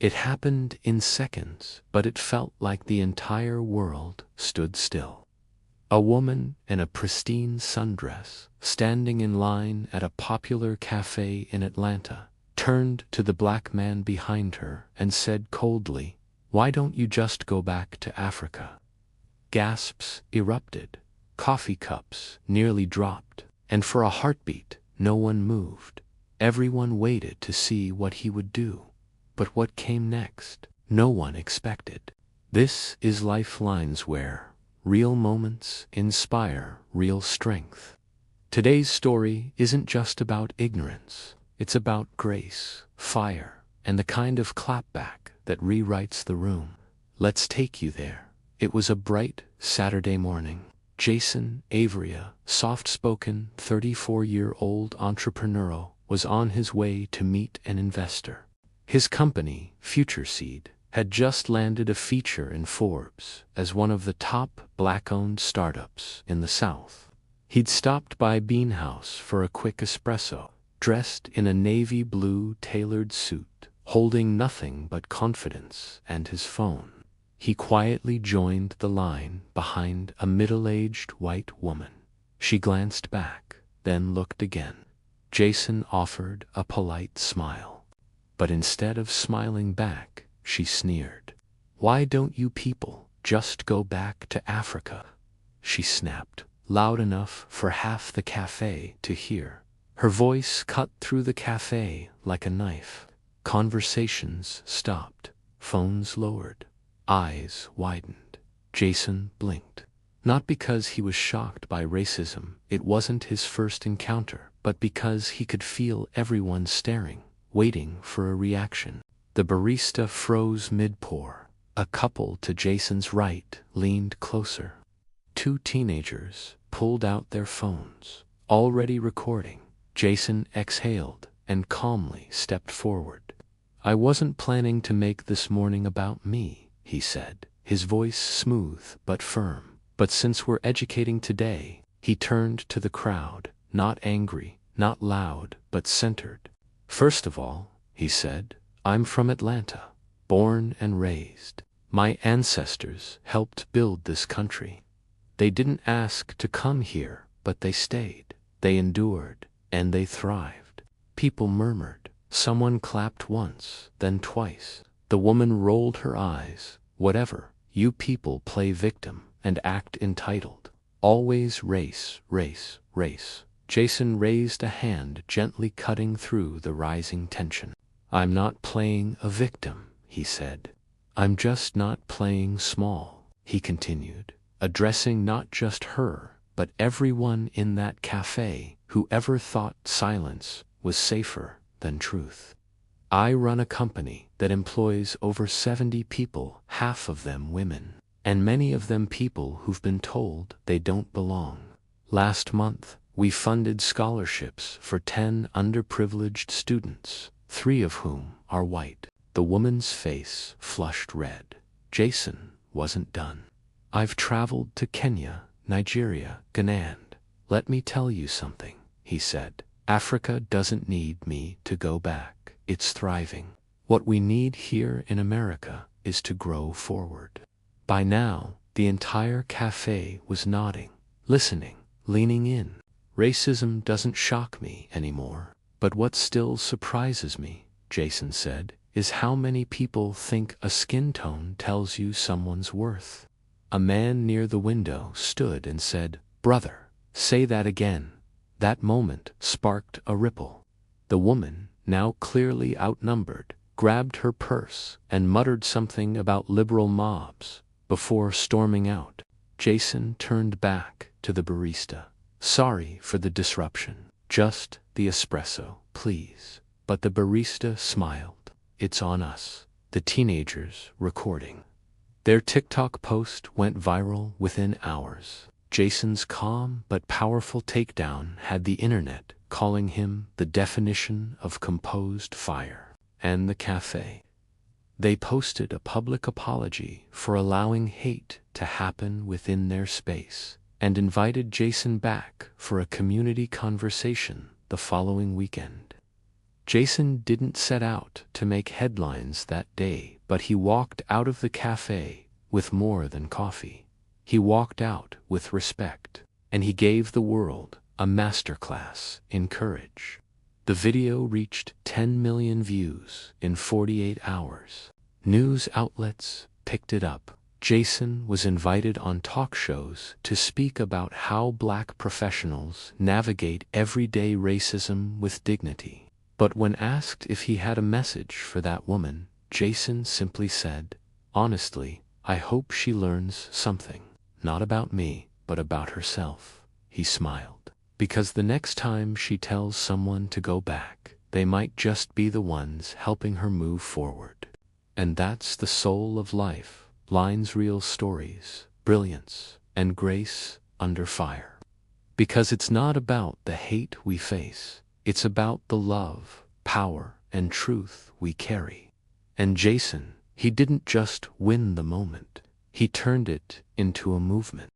It happened in seconds, but it felt like the entire world stood still. A woman in a pristine sundress, standing in line at a popular cafe in Atlanta, turned to the black man behind her and said coldly, "Why don't you just go back to Africa?" Gasps erupted, coffee cups nearly dropped, and for a heartbeat no one moved. Everyone waited to see what he would do. But what came next, no one expected. This is Lifelines, where real moments inspire real strength. Today's story isn't just about ignorance. It's about grace, fire, and the kind of clapback that rewrites the room. Let's take you there. It was a bright Saturday morning. Jason Avery, a soft-spoken 34-year-old entrepreneur, was on his way to meet an investor. His company, Future Seed, had just landed a feature in Forbes as one of the top black-owned startups in the South. He'd stopped by Bean House for a quick espresso, dressed in a navy blue tailored suit, holding nothing but confidence and his phone. He quietly joined the line behind a middle-aged white woman. She glanced back, then looked again. Jason offered a polite smile. But instead of smiling back, she sneered. "Why don't you people just go back to Africa?" she snapped, loud enough for half the cafe to hear. Her voice cut through the cafe like a knife. Conversations stopped, phones lowered, eyes widened. Jason blinked. Not because he was shocked by racism, it wasn't his first encounter, but because he could feel everyone staring, waiting for a reaction. The barista froze mid-pour. A couple to Jason's right leaned closer. Two teenagers pulled out their phones, already recording. Jason exhaled and calmly stepped forward. "I wasn't planning to make this morning about me," he said, his voice smooth but firm. "But since we're educating today," he turned to the crowd, not angry, not loud, but centered. "First of all," he said, "I'm from Atlanta, born and raised. My ancestors helped build this country. They didn't ask to come here, but they stayed. They endured, and they thrived." People murmured. Someone clapped once, then twice. The woman rolled her eyes. "Whatever, you people play victim and act entitled. Always race, race, race." Jason raised a hand, gently cutting through the rising tension. "I'm not playing a victim," he said. "I'm just not playing small," he continued, addressing not just her, but everyone in that cafe who ever thought silence was safer than truth. "I run a company that employs over 70 people, half of them women, and many of them people who've been told they don't belong. Last month, we funded scholarships for 10 underprivileged students, 3 of whom are white." The woman's face flushed red. Jason wasn't done. "I've traveled to Kenya, Nigeria, Ghana. Let me tell you something," he said. "Africa doesn't need me to go back. It's thriving. What we need here in America is to grow forward." By now, the entire cafe was nodding, listening, leaning in. "Racism doesn't shock me anymore. But what still surprises me," Jason said, "is how many people think a skin tone tells you someone's worth." A man near the window stood and said, "Brother, say that again." That moment sparked a ripple. The woman, now clearly outnumbered, grabbed her purse and muttered something about liberal mobs before storming out. Jason turned back to the barista. "Sorry for the disruption. Just the espresso, please." But the barista smiled. "It's on us." The teenagers recording. Their TikTok post went viral within hours. Jason's calm but powerful takedown had the internet calling him the definition of composed fire. And the cafe. They posted a public apology for allowing hate to happen within their space, and invited Jason back for a community conversation the following weekend. Jason didn't set out to make headlines that day, but he walked out of the cafe with more than coffee. He walked out with respect, and he gave the world a masterclass in courage. The video reached 10 million views in 48 hours. News outlets picked it up. Jason was invited on talk shows to speak about how Black professionals navigate everyday racism with dignity. But when asked if he had a message for that woman, Jason simply said, "Honestly, I hope she learns something. Not about me, but about herself." He smiled. Because the next time she tells someone to go back, they might just be the ones helping her move forward. And that's the soul of life. Lines, real stories, brilliance, and grace under fire. Because it's not about the hate we face, it's about the love, power, and truth we carry. And Jason, he didn't just win the moment, he turned it into a movement.